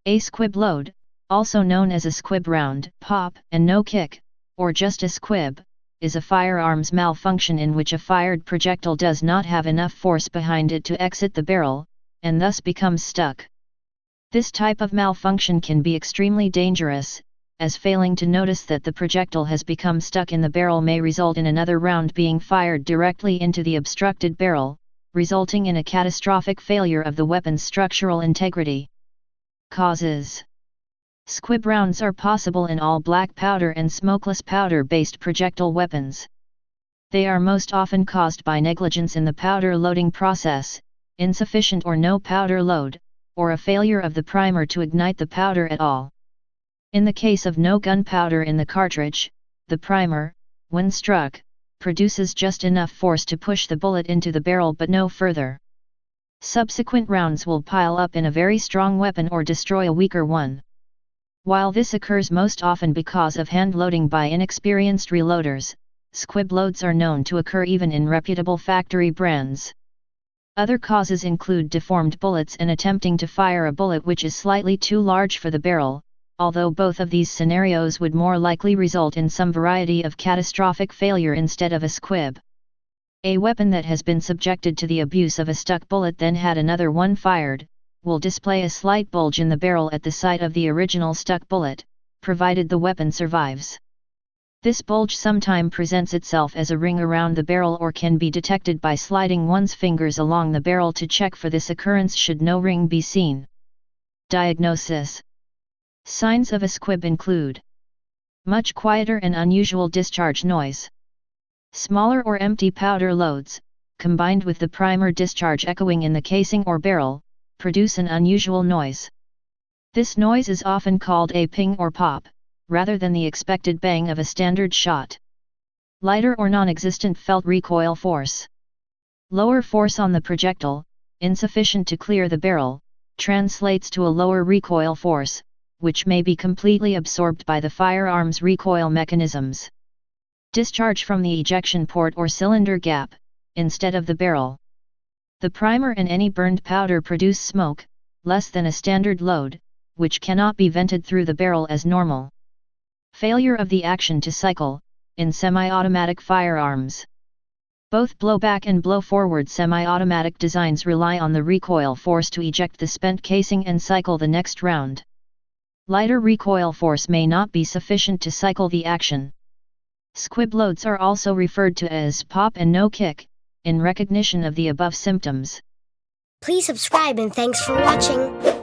A squib load, also known as a squib round, pop, and no kick, or just a squib, is a firearms malfunction in which a fired projectile does not have enough force behind it to exit the barrel, and thus becomes stuck. This type of malfunction can be extremely dangerous, as failing to notice that the projectile has become stuck in the barrel may result in another round being fired directly into the obstructed barrel, resulting in a catastrophic failure of the weapon's structural integrity. Causes: squib rounds are possible in all black powder and smokeless powder-based projectile weapons. They are most often caused by negligence in the powder loading process, insufficient or no powder load, or a failure of the primer to ignite the powder at all. In the case of no gunpowder in the cartridge, the primer, when struck, produces just enough force to push the bullet into the barrel but no further. Subsequent rounds will pile up in a very strong weapon or destroy a weaker one. While this occurs most often because of hand loading by inexperienced reloaders, squib loads are known to occur even in reputable factory brands. Other causes include deformed bullets and attempting to fire a bullet which is slightly too large for the barrel, although both of these scenarios would more likely result in some variety of catastrophic failure instead of a squib. A weapon that has been subjected to the abuse of a stuck bullet then had another one fired, will display a slight bulge in the barrel at the site of the original stuck bullet, provided the weapon survives. This bulge sometimes presents itself as a ring around the barrel or can be detected by sliding one's fingers along the barrel to check for this occurrence should no ring be seen. Diagnosis: signs of a squib include much quieter and unusual discharge noise. Smaller or empty powder loads, combined with the primer discharge echoing in the casing or barrel, produce an unusual noise. This noise is often called a ping or pop, rather than the expected bang of a standard shot. Lighter or non-existent felt recoil force. Lower force on the projectile, insufficient to clear the barrel, translates to a lower recoil force, which may be completely absorbed by the firearm's recoil mechanisms. Discharge from the ejection port or cylinder gap, instead of the barrel. The primer and any burned powder produce smoke, less than a standard load, which cannot be vented through the barrel as normal. Failure of the action to cycle, in semi-automatic firearms. Both blowback and blow-forward semi-automatic designs rely on the recoil force to eject the spent casing and cycle the next round. Lighter recoil force may not be sufficient to cycle the action. Squib loads are also referred to as pop and no kick, in recognition of the above symptoms. Please subscribe and thanks for watching.